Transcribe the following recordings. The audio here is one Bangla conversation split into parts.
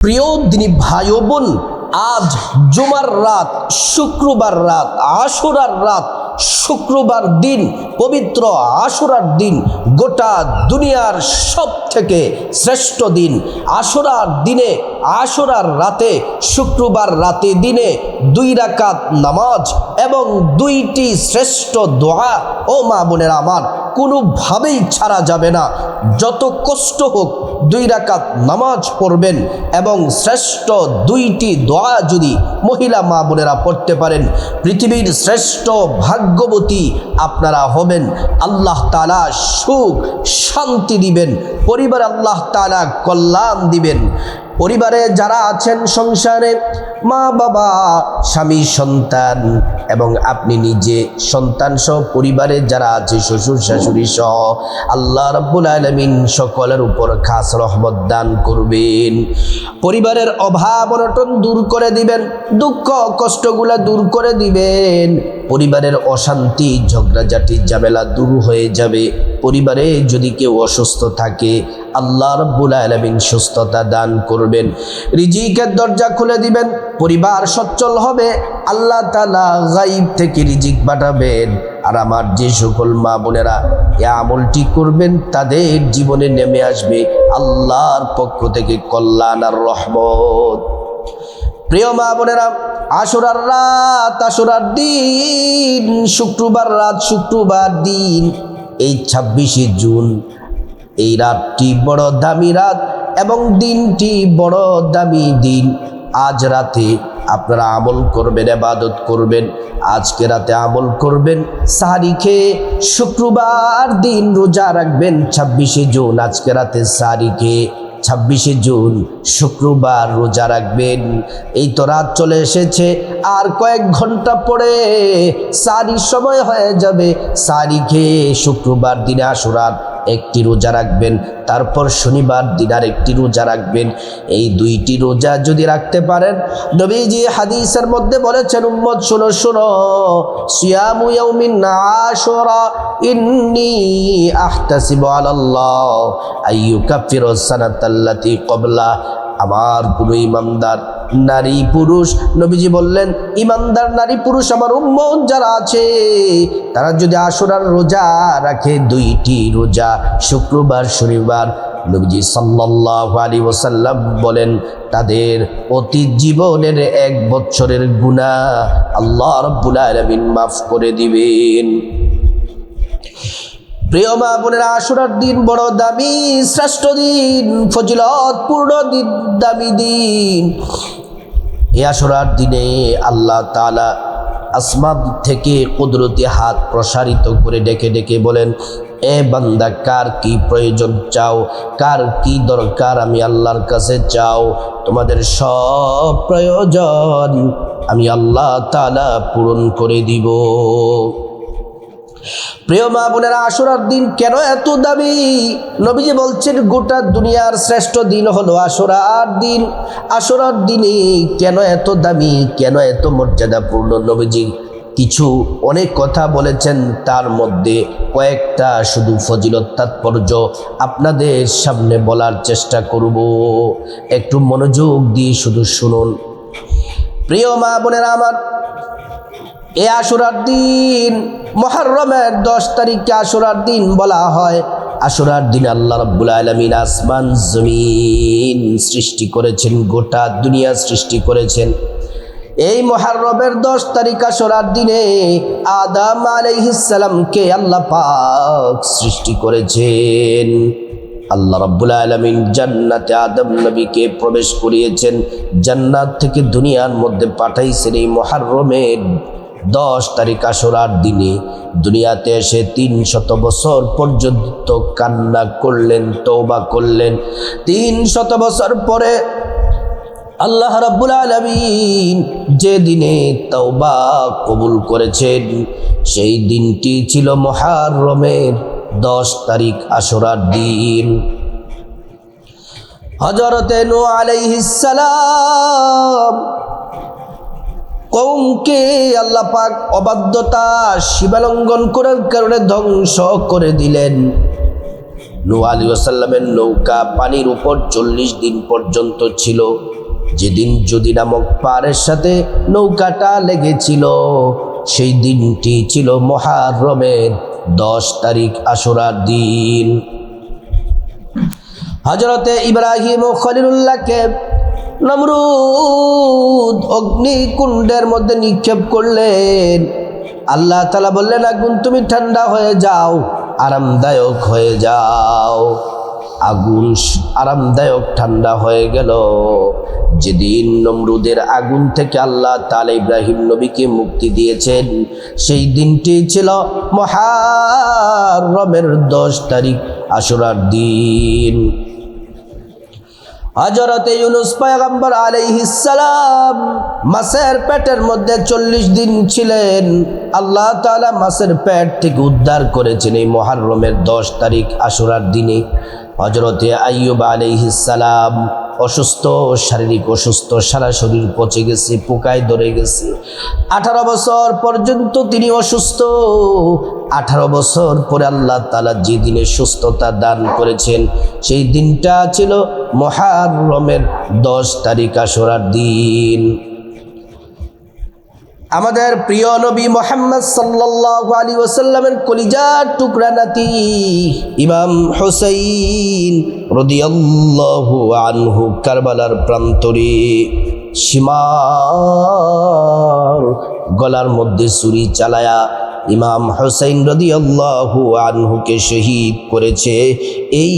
প্রিয় দিনী ভাই ও বোন, আজ জুমার রাত, শুক্রবার রাত, আশুরার রাত, শুক্রবার দিন, পবিত্র আশুরার দিন, গোটা দুনিয়ার সব থেকে শ্রেষ্ঠ দিন। আশুরার দিনে, আশুরার রাতে, শুক্রবার রাতে দিনে 2 রাকাত নামাজ এবং 2টি শ্রেষ্ঠ দোয়া ও মা বোনেরা আমার কোনোভাবেই ছাড়া যাবে না। যত কষ্ট হোক 2 রাকাত নামাজ পড়বেন এবং শ্রেষ্ঠ 2টি দোয়া যদি মহিলা মা বোনেরা পড়তে পারেন, পৃথিবীর শ্রেষ্ঠ ভাগ্যবতী আপনারা হবেন। আল্লাহ তাআলা সুখ শান্তি দিবেন, পরিবারে আল্লাহ তাআলা কল্যাণ দিবেন। পরিবারে যারা আছেন, সংসারে মা বাবা, স্বামী, সন্তান এবং আপনি নিজে, সন্তান সহ পরিবারে যারা আছে, শ্বশুর শাশুড়ি সহ, আল্লাহ রাব্বুল আলামিন সকলের উপর খাস রহমত দান করবেন। পরিবারের অভাব অনটন দূর করে দিবেন, দুঃখ কষ্টগুলা দূর করে দিবেন। পরিবারের অশান্তি, ঝগড়াঝাটি, ঝামেলা দূর হয়ে যাবে। পরিবারে যদি কেউ অসুস্থ থাকে, আল্লাহ রাব্বুল আলামিন সুস্থতা দান করবেন, রিজিকের দরজা খুলে দিবেন, পরিবার সচ্ছল হবে। আল্লাহ তাআলা গায়ব থেকে রিজিক পাঠাবেন। আর আমার যে সকল মা বোনেরা এই আমলটি করবেন, তাদের জীবনে নেমে আসবে আল্লাহর পক্ষ থেকে কল্যাণ আর রহমত। প্রিয় মা বোনেরা, আশুরার রাত, আশুরার দিন, শুক্রবার রাত, শুক্রবার দিন, এই 26শে জুন, এই রাতটি বড় দামি রাত এবং দিনটি বড় দামি দিন। আজ রাতে আপনারা আমল করবেন, ইবাদত করবেন। আজকে রাতে আমল করবেন, সাহরি খেয়ে শুক্রবার দিন রোজা রাখবেন। 26শে জুন আজকে রাতে সাহরি খেয়ে 26শে জুন শুক্রবার রোজা রাখবেন। এই তো রাত চলে এসেছে, আর কয়েক ঘন্টা পরে সাহরির সময় হয়ে যাবে। সাহরি খেয়ে শুক্রবার দিনে আশুরার একটি রোজা রাখবেন, তারপর শনিবার দিন আর একটি রোজা রাখবেন। এই 2টি রোজা যদি রাখতে পারেন, নবীজি হাদিসের মধ্যে বলেছেন, উম্মত শোনো শোনো, সিয়ামু ইয়াউমিন আশুরা ইন্নী আহতাসিবু আলাল্লাহ আইয়ুকাফিরু সানাতাল্লাতী ক্বাবলা। আমার কোনো ইমানদার নারী পুরুষ, নবীজি বললেন, ইমানদার নারী পুরুষ আমার উম্মত যারা আছে, তারা যদি আশুরার রোজা রাখে, 2টি রোজা, শুক্রবার শনিবার, নবীজি সাল্লাল্লাহু আলাইহি ওয়াসাল্লাম বলেন, তাদের অতীত জীবনের 1 বছরের গুনাহ আল্লাহ রাব্বুল আলামিন মাফ করে দিবেন। প্রিয় মা বোনেরা, আশুরার দিন বড় দামি, শ্রেষ্ঠ দিন, ফজিলতপূর্ণ দিন, দামি দিন। এই আশুরার দিনে আল্লাহ তাআলা আসমান থেকে কুদরতি হাত প্রসারিত করে ডেকে ডেকে বলেন, এ বান্দা, কার কি প্রয়োজন চাও, কার কি দরকার, আমি আল্লাহর কাছে চাও, তোমাদের সব প্রয়োজন আমি আল্লাহ তাআলা পূরণ করে দিব। প্রিয় মা বোনেরা, আশুরার দিন কেন এত দামি? নবীজি বলছেন, গোটা দুনিয়ার শ্রেষ্ঠ দিন হলো আশুরার দিন। আশুরার দিনে কেন এত দামি, কেন এত মর্যাদাপূর্ণ? নবীজি কিছু অনেক কথা বলেছেন, তার মধ্যে কয়েকটা শুধু ফজিলত তাৎপর্য আপনাদের সামনে বলার চেষ্টা করব। একটু মনোযোগ দিয়ে শুধু শুনুন। প্রিয় মা বোনেরা আমার, এ আশুরার দিন, মুহররমের 10 তারিখকে আশুরার দিন বলা হয়। আশুরার দিন আল্লাহ রাব্বুল আলামিন আসমান জমিন সৃষ্টি করেছেন, গোটা দুনিয়া সৃষ্টি করেছেন। এই মুহররমের 10 তারিখ আশুরার দিনে আদম আলাইহিস সালামকে আল্লাহ পাক সৃষ্টি করেছেন। আল্লাহ রাব্বুল আলামিন জান্নাতে আদম নবীকে প্রবেশ করিয়েছেন, জান্নাত থেকে দুনিয়ার মধ্যে পাঠাইছেন এই মুহররমের 10 তারিখ আশুরার দিনে। দুনিয়াতে এসে 300 বছর পর্যন্ত কান্না করলেন, তওবা করলেন। 300 বছর পরে আল্লাহ রাব্বুল আলামিন যে দিনে তওবা কবুল করেছেন, সেই দিনটি ছিল মুহররমের 10 তারিখ আশুরার দিন। হযরতে নূহ আলাইহিস সালাম কওমকে আল্লাহ পাক অবাধ্যতা, সীমালঙ্ঘন করার কারণে ধ্বংস করে দিলেন। নূহ আলাইহিস সালামের নৌকা পানির উপর 40 দিন পর্যন্ত ছিল। যেদিন যদি নামক পাহাড়ের সাথে নৌকাটা লেগেছিল সেই দিনটি ছিল মুহররমের 10 তারিখ আশুরার দিন। হযরতে ইব্রাহিম ও খলিলুল্লাহকে নমরুদ অগ্নিকুণ্ডের মধ্যে নিক্ষেপ করলেন। আল্লাহ তাআলা বললেন, আগুন তুমি ঠান্ডা হয়ে যাও, আরামদায়ক হয়ে যাও। আগুন আরামদায়ক ঠান্ডা হয়ে গেল। যেদিন নমরুদের আগুন থেকে আল্লাহ তাআলা ইব্রাহিম নবীকে মুক্তি দিয়েছেন সেই দিনটি ছিল মুহররমের 10 তারিখ আশুরার দিন। হযরতে ইউনূস পয়গম্বর আলাইহিস সালাম মাছের পেটের মধ্যে 40 দিন ছিলেন। আল্লাহ তাআলা মাছের পেট থেকে উদ্ধার করেছেন এই মুহররমের 10 তারিখ আশুরার দিনে। হযরতে আইয়ুব আলাইহিস সালাম অসুস্থ, শারীরিক অসুস্থ, সারা শরীর পচে গেছে, পোকায় ধরে গেছে। 18 বছর পর্যন্ত তিনি অসুস্থ। 18 বছর পরে আল্লাহ তাআলা যে দিনে সুস্থতা দান করেছেন সেই দিনটা ছিল মুহররমের 10 তারিখ আশুরার দিন। আমাদের প্রিয় নবী মুহাম্মদ সাল্লাল্লাহু আলাইহি ওয়াসাল্লামের কলিজার টুকরা নাতি ইমাম হুসাইন রাদিয়াল্লাহু আনহু কারবালার প্রান্তরে সীমার গলার মধ্যে ছুরি চালায়া ইমাম হুসাইন রাদিয়াল্লাহু আনহুকে শহীদ করেছে এই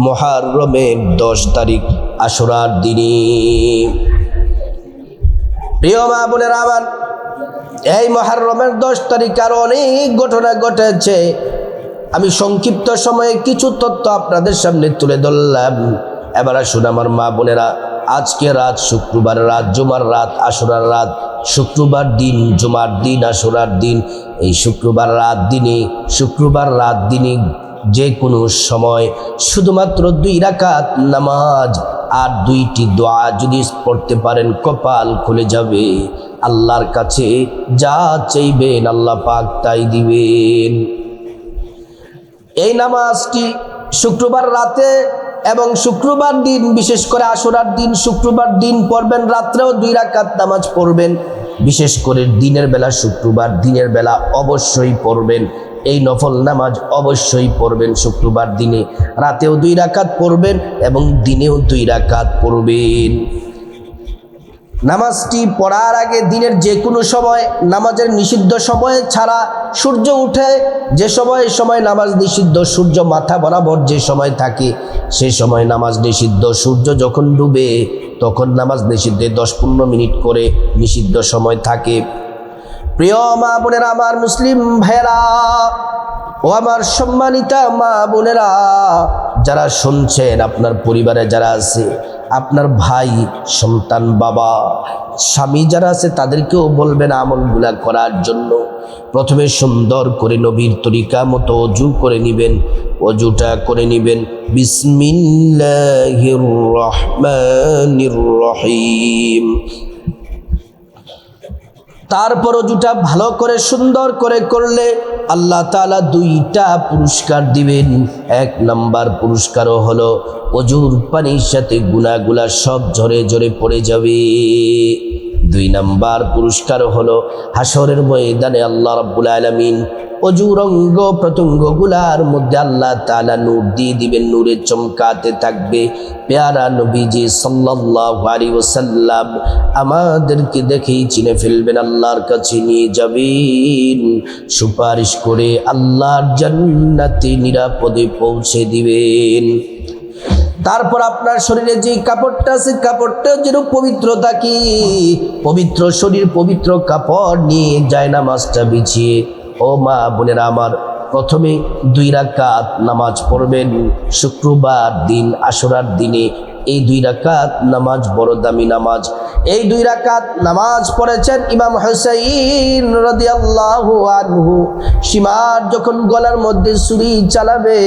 মুহররমের 10 তারিখ আশুরার দিনে। প্রিয় মা বোনেরা আমার, এই মুহররমের 10 তারিখ আরো অনেক ঘটনা ঘটেছে। আমি সংক্ষিপ্ত সময়ে কিছু তথ্য আপনাদের সামনে তুলে ধরলাম। এবার আসুন আমার মা বোনেরা, আজকে রাত শুক্রবার রাত, জুমার রাত, আশুরার রাত, শুক্রবার দিন, জুমার দিন, আশুরার দিন। এই শুক্রবার রাত দিনে যে কোনো সময় শুধুমাত্র 2 রাকাত নামাজ আর 2টি দোয়া যদি পড়তে পারেন কপাল খুলে যাবে। আল্লাহর কাছে যা চাইবেন আল্লাহ পাক তাই দিবেন। এই নামাজটি শুক্রবার রাতে এবং শুক্রবার দিন, বিশেষ করে আশুরার দিন শুক্রবার দিন পড়বেন, রাত্রেও 2 রাকাত নামাজ পড়বেন। বিশেষ করে দিনের বেলা, শুক্রবার দিনের বেলা অবশ্যই পড়বেন। এই নফল নামাজ অবশ্যই পড়বেন শুক্রবার দিনে, রাতেও 2 রাকাত পড়বেন এবং দিনেও 2 রাকাত পড়বেন। নামাজটি পড়ার আগে দিনের যে কোনো সময়, নামাজের নিষিদ্ধ সময় ছাড়া, সূর্য উঠে যে সময় নামাজ নিষিদ্ধ, সূর্য মাথা বরাবর যে সময় থাকে সে সময় নামাজ নিষিদ্ধ। সূর্য যখন ডুবে তখন নামাজ নিষিদ্ধে 10-15 মিনিট করে নিষিদ্ধ সময় থাকে। প্রিয় মা বোনেরা আমার, মুসলিম ভাইয়েরা ও আমার সম্মানিতা মা বোনেরা যারা শুনছেন, আপনার পরিবারে যারা আছে, আপনার ভাই, সন্তান, বাবা, স্বামী যারা আছে তাদেরকেও বলবেন আমলগুলা করার জন্য। প্রথমে সুন্দর করে নবীর তরিকা মতো অজু করে নেবেন। অজুটা করে নেবেন বিসমিল্লাহির রহমানির রহিম। তারপর অজুটা ভালো করে সুন্দর করে করলে আল্লাহ তাআলা 2টা পুরস্কার দিবেন। 1 নাম্বার পুরস্কারও হলো অজুর পানির সাথে গুনাহগুলা সব ঝরে ঝরে পড়ে যাবে। 2 নাম্বার পুরস্কার হলো হাসরের ময়দানে আল্লাহ রাব্বুল আলামিন অজুর অঙ্গ প্রত্যঙ্গগুলার মধ্যে আল্লাহ তাআলা নূর দিয়ে দিবেন, নূরে চমকাতে থাকবে। পেয়ারা নবীজি সাল্লাল্লাহু আলাইহি ওয়াসাল্লাম আমাদেরকে দেখেই চিনে ফেলবেন, আল্লাহর কাছে নিয়ে যাবেন, সুপারিশ করে আল্লাহর জান্নাতে নিরাপদে পৌঁছে দিবেন। তারপর আপনার শরীরে যে কাপড়টা আছে কাপড়টা যেন পবিত্র থাকে, পবিত্র শরীর, পবিত্র কাপড় নিয়ে জায়নামাজটা বিছিয়ে, ও মা বোনেরা আমার, প্রথমে 2 রাকাত নামাজ পড়বেন শুক্রবার দিন, আশুরার দিনে। এই 2 রাকাত নামাজ বড় দামি নামাজ। এই 2 রাকাত নামাজ পড়েছেন ইমাম হুসাইন রাদিয়াল্লাহু আনহু। সীমার যখন গলার মধ্যে ছুরি চালাবে,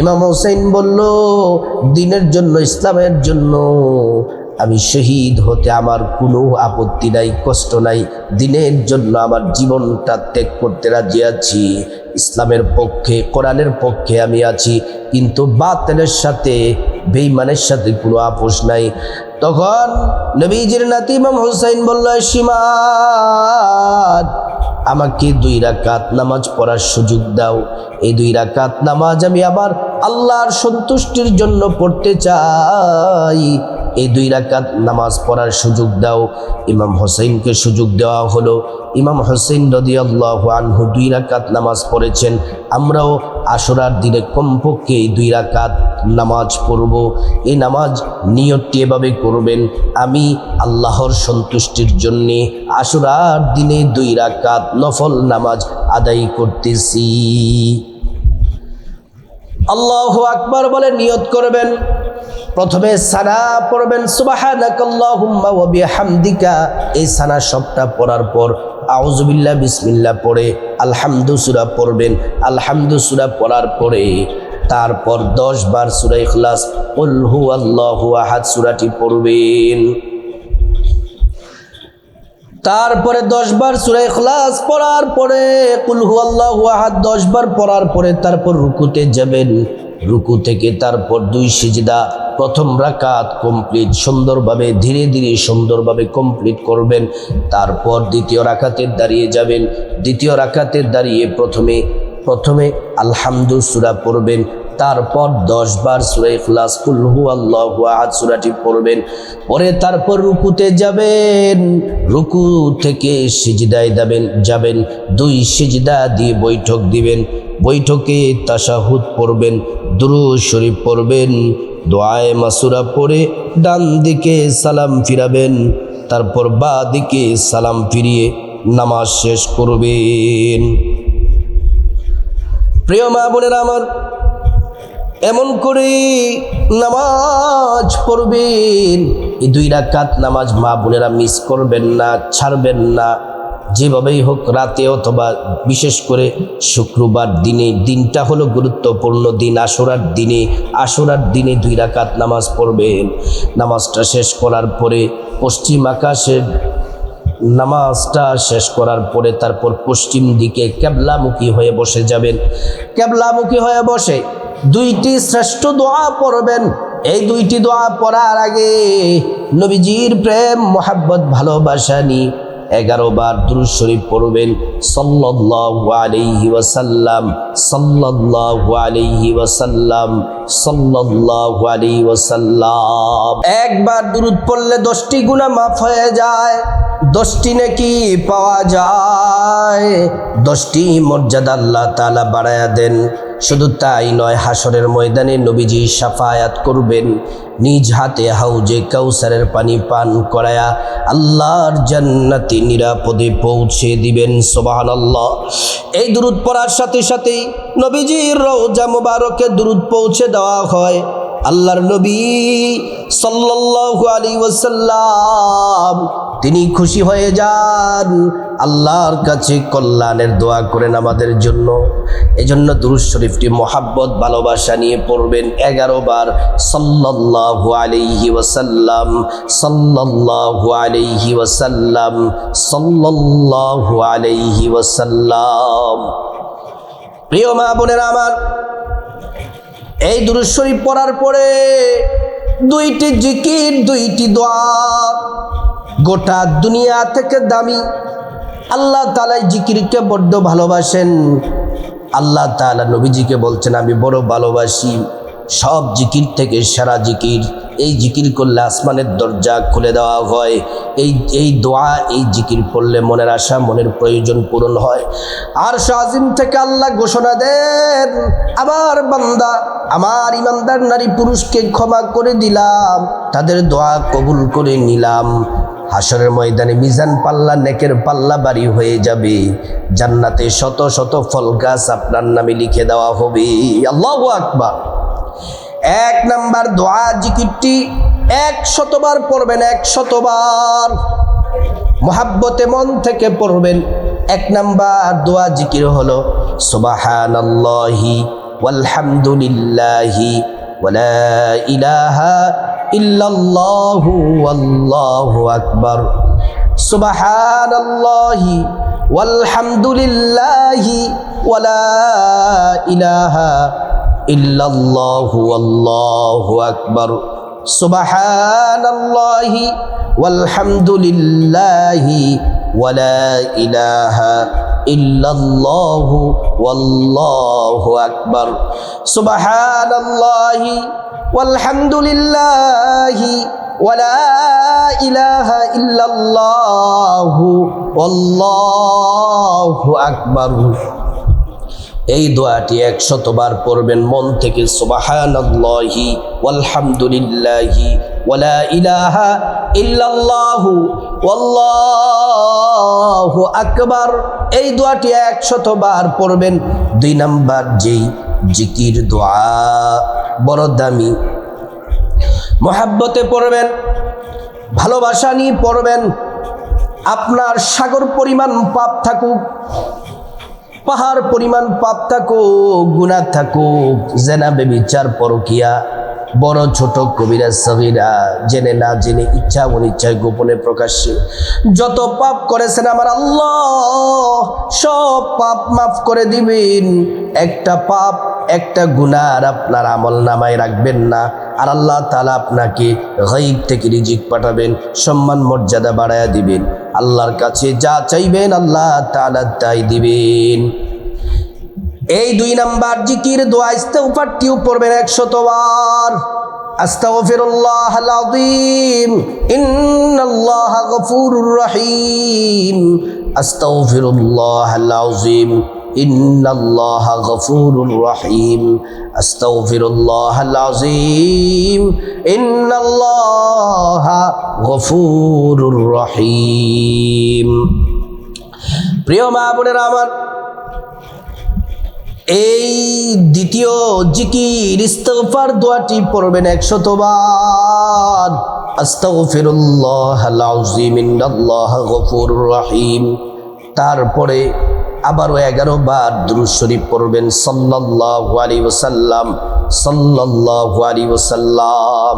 ইমাম হুসাইন বলল, দিনের জন্য, ইসলামের জন্য আমি শহীদ হতে আমার কোনো আপত্তি নাই, কষ্ট নাই। দিনের জন্য আমার জীবনটা ত্যাগ করতে রাজি আছি। ইসলামের পক্ষে, কোরআনের পক্ষে আমি আছি, কিন্তু বাতিলের সাথে, বেঈমানের সাথে কোনো আপোষ নাই। তখন নবীজির নাতি ইমাম হুসাইন বলল, সীমান, আমাকে 2 রাকাত নামাজ পড়ার সুযোগ দাও। এই 2 রাকাত নামাজ আমি আমার আল্লাহর সন্তুষ্টির জন্য পড়তে চাই। এই 2 রাকাত নামাজ পড়ার সুযোগ দাও। ইমাম হোসেনকে সুযোগ দেওয়া হলো। ইমাম হোসেন রাদিয়াল্লাহু আনহু 2 রাকাত নামাজ পড়েছেন। আমরাও আশুরার দিনে কমপক্ষে এই 2 রাকাত নামাজ পড়ব। এই নামাজ নিয়তটি এভাবে করবেন, আমি আল্লাহর সন্তুষ্টির জন্যে আশুরার দিনে 2 রাকাত নফল নামাজ আদায় করতেছি। আল্লাহু আকবার বলে নিয়ত করবেন। প্রথমে সানা পড়বেন, সুবহানাকাল্লাহুম্মা ওয়া বিহামদিকা। এই সানা সবটা পড়ার পর আউযুবিল্লাহ বিসমিল্লাহ পড়ে আলহামদু সূরা পড়বেন। আলহামদু সূরা পড়ার পরে তারপর 10 বার সূরা ইখলাস, কুল হুয়াল্লাহু আহাদ সূরাটি পড়বেন। তারপরে 10 বার সূরা ইখলাস পড়ার পরে কুল হুয়াল্লাহু আহাদ 10 বার পড়ার পরে তারপর রুকুতে যাবেন। রুকু থেকে তারপর 2 সিজদা। প্রথম রাকাত কমপ্লিট, সুন্দরভাবে ধীরে ধীরে সুন্দরভাবে কমপ্লিট করবেন। তারপর দ্বিতীয় রাকাতে দাঁড়িয়ে যাবেন। দ্বিতীয় রাকাতে দাঁড়িয়ে প্রথমে আলহামদু সূরা পড়বেন। তারপর 10 বার সূরা ইখলাস, কুল হুয়াল্লাহু আহাদ সূরাটি পড়বেন। পরে তারপর রুকুতে যাবেন। রুকু থেকে সিজদায় যাবেন। 2 সিজদা দিয়ে বৈঠক দিবেন। বৈঠকে তাশাহুদ পড়বেন, দুরূদ শরীফ পড়বেন, দোয়ায়ে মাসুরা পড়ে ডান দিকে সালাম ফিরাবেন। তারপর বাঁ দিকে সালাম ফিরিয়ে নামাজ শেষ করবেন। প্রিয় মা বোনেরা আমার, এমন করে নামাজ পড়বেন। এই 2 রাকাত নামাজ মা বোনেরা মিস করবেন না, ছাড়বেন না। যেভাবেই হোক রাতে অথবা বিশেষ করে শুক্রবার দিনটা হলো গুরুত্বপূর্ণ দিন। আশুরার দিনে 2 রাকাত নামাজ পড়বেন। নামাজটা শেষ করার পরে পশ্চিম আকাশে নামাজটা শেষ করার পরে তারপর পশ্চিম দিকে কেবলামুখী হয়ে বসে যাবেন। কেবলামুখী হয়ে বসে 2টি শ্রেষ্ঠ দোয়া পড়বেন। এই 2টি দোয়া পড়ার আগে নবীজির প্রেম, মোহাব্বত, ভালোবাসা নিয়ে 11 বার দুরূদ শরীফ পড়বেন। সাল্লাল্লাহু আলাইহি ওয়াসাল্লাম, সাল্লাল্লাহু আলাইহি ওয়াসাল্লাম, সাল্লাল্লাহু আলাইহি ওয়াসাল্লাম। একবার দুরূদ পড়লে 10টি গুনাহ মাফ হয়ে যায়, 10টি নেকি পাওয়া যায়, 10টি মর্যাদা আল্লাহ তাআলা বাড়ায়া দেন। শুধু তাই নয়, হাসরের ময়দানে নবীজি শাফায়াত করবেন। নিজ হাতে হাউজে কাউসারের পানি পান করায়া আল্লাহর জান্নাতে নিরাপদে পৌঁছে দিবেন। সুবহানাল্লাহ। এই দুরূদ পড়ার সাথে সাথেই নবীজির রওজা মুবারকে দুরূদ পৌঁছে দেওয়া হয়। আল্লাহর নবী সাল্লাল্লাহু আলাইহি ওয়াসাল্লাম তিনি খুশি হয়ে যান, আল্লাহর কাছে কল্যাণের দোয়া করেন আমাদের জন্য। এজন্য দুরূদ শরীফটি মোহাব্বত, ভালোবাসা নিয়ে পড়বেন 11 বার। সাল্লাল্লাহু আলাইহি ওয়াসাল্লাম, সাল্লাল্লাহু আলাইহি ওয়াসাল্লাম, সাল্লাল্লাহু আলাইহি ওয়াসাল্লাম। প্রিয় মা বোনেরা আমার, এই দুরূদ শরীফ পড়ার পরে 2টি জিকির, 2টি দোয়া গোটা দুনিয়া থেকে দামি। আল্লাহ তাআলা জিকিরকে বড্ড ভালোবাসেন। আল্লাহ তাআলা নবীজিকে বলছেন, আমি বড় ভালোবাসি সব জিকির থেকে সেরা জিকির। এই জিকির করলে আসমানের দরজা খুলে দেওয়া হয়। এই দোয়া, এই জিকির পড়লে মনের আশা, মনের প্রয়োজন পূরণ হয়। আরশ আজিম থেকে আল্লাহ ঘোষণা দেন, আমার বান্দা, আমার ইমানদার নারী পুরুষকে ক্ষমা করে দিলাম, তাদের দোয়া কবুল করে নিলাম। হাসরের ময়দানে মিজান পাল্লা, নেকের পাল্লা বাড়ি হয়ে যাবে। জান্নাতে শত শত ফল গাছ আপনার নামে লিখে দেওয়া হবে। আল্লাহু আকবার। 1 নাম্বার দোয়া জিকিরটি 100 বার পড়বেন, 100 বার মুহাব্বতে মন থেকে পড়বেন। 1 নাম্বার দোয়া জিকির হলো সুবহানাল্লাহি ওয়ালহামদুলিল্লাহি ওয়ালা ইলাহা ইল্লাল্লাহু আল্লাহু আকবার, সুবহানাল্লাহি ওয়ালহামদুলিল্লাহি ওয়ালা ইলাহা ইল্লাল্লাহু আল্লাহু আকবার, সুবহানাল্লাহি ওয়ালহামদুলিল্লাহি ওয়ালা ইলাহা ইল্লাল্লাহু ওয়াল্লাহু আকবার, সুবহানাল্লাহি ওয়ালহামদুলিল্লাহি ওয়ালা ইলাহা ইল্লাল্লাহু ওয়াল্লাহু আকবার। এই দোয়াটি 100 বার পড়বেন মন থেকে, সুবহানাল্লাহি ওয়ালহামদুলিল্লাহি ওয়ালা ইলাহা ইল্লাল্লাহু ওয়াল্লাহু আকবার। এই দোয়াটি 100 বার পড়বেন। 2 নাম্বার যেই জিকির দোয়া বড় দামি, মহাব্বতে পড়বেন, ভালোবাসা নিয়ে পড়বেন। আপনার সাগর পরিমাণ পাপ থাকুক, পাহাড় পরিমাণ পাপ থাকুক, গুনাহ থাকুক, জেনা ব্যভিচার পরকিয়া, বড় ছোট কবিরা সগীরা, জেনে না জেনে, ইচ্ছা অনিচ্ছায়, গোপনে প্রকাশ্যে যত পাপ করেছেন আমার আল্লাহ সব পাপ মাফ করে দিবেন। একটা পাপ, একটা গুনাহ আপনার আমল নামায় রাখবেন না। আর আল্লাহ তাআলা আপনাকে গায়ব থেকে রিজিক পাঠাবেন, সম্মান মর্যাদা বাড়ায়া দিবেন। আল্লাহর কাছে যা চাইবেন আল্লাহ তাআলা তাই দিবেন। এই 2 নাম্বার জিকির দোয়া ইস্তিগফারটিও পড়বেন 100 বার। আস্তাগফিরুল্লাহাল আযীম ইন্নাল্লাহা গফুরুর রহিম, আস্তাগফিরুল্লাহাল আযীম ইন্নাল্লাহা গফুরুর রহিম, আস্তাগফিরুল্লাহাল আযীম ইন্নাল্লাহা গফুরুর রহিম। প্রিয় মা বোনেরা আমার, এই দ্বিতীয় জিকির ইস্তিগফার দোয়াটি পড়বেন 100 বার। আস্তাগফিরুল্লাহাল আযীম ইন্নাল্লাহা গফুরুর রহিম। তারপরে আবারও 11 বার দুরূদ শরীফ পড়বেন সাল্লাল্লাহু আলাইহি ওয়াসাল্লাম, সাল্লাল্লাহু আলাইহি ওয়াসাল্লাম।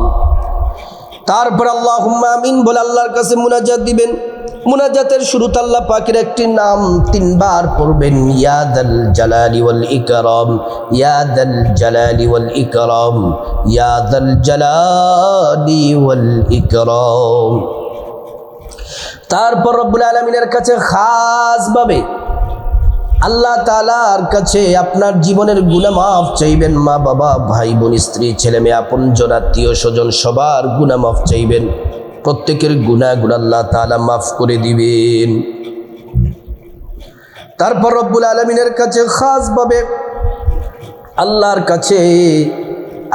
তারপর আল্লাহুম্মা আমিন বলে আল্লাহর কাছে মুনাজাত দিবেন। মুনাজাতের শুরুতে আল্লাহ পাকের একটি নাম 3 বার পড়বেন, ইয়া যাল জালালি ওয়াল ইকরাম, ইয়া যাল জালালি ওয়াল ইকরাম, ইয়া যাল জালালি ওয়াল ইকরাম। তারপর রব্বুল আলামিনের কাছে খাসভাবে আল্লাহ তাআলার কাছে আপনার জীবনের গুনাহ মাফ চাইবেন। মা বাবা, ভাই বোন, স্ত্রী, ছেলে মেয়ে, আপনজন, আত্মীয় স্বজন সবার গুনাহ মাফ চাইবেন। প্রত্যেকের গুনাহগুলো আল্লাহ তাআলা মাফ করে দিবেন। তারপর রব্বুল আলামিনের কাছে খাসভাবে আল্লাহর কাছে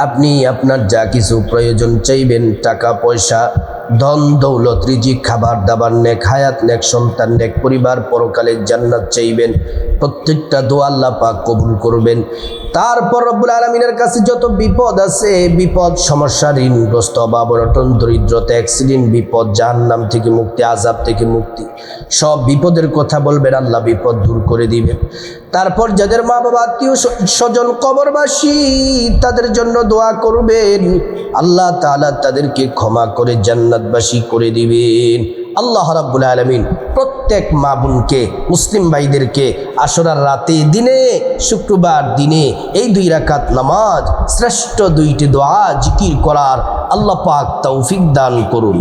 আপনি আপনার যা কিছু প্রয়োজন চাইবেন, টাকা পয়সা, ধন দৌলত, রিজিক, খাবার দাবার, নেক হায়াত, নেক সন্তান, নেক পরিবার, পরকালের জান্নাত চাইবেন। প্রত্যেকটা দোয়া আল্লাহ পাক কবুল করবেন। তারপর রব্বুল আলামিনের কাছে যত বিপদ আছে, বিপদ, সমস্যা, ঋণগ্রস্ত, অভাব, অনটন, দরিদ্রতা, অ্যাক্সিডেন্ট, বিপদ, জাহান্নাম থেকে মুক্তি, আযাব থেকে মুক্তি, সব বিপদের কথা বলবেন, আল্লাহ বিপদ দূর করে দিবেন। তারপর যাদের মা বাবা, আত্মীয় স্বজন কবরবাসী, তাদের জন্য দোয়া করবেন, আল্লাহ তাআলা তাদেরকে ক্ষমা করে জান্নাতবাসী করে দিবেন। আল্লাহ রাব্বুল আলামিন প্রত্যেক মা বোনকে, মুসলিম ভাইদেরকে আশুরার রাতে, দিনে, শুক্রবার দিনে এই 2 রাকাত নামাজ, শ্রেষ্ঠ 2টি দোয়া জিকির করার আল্লাহ পাক তৌফিক দান করুন।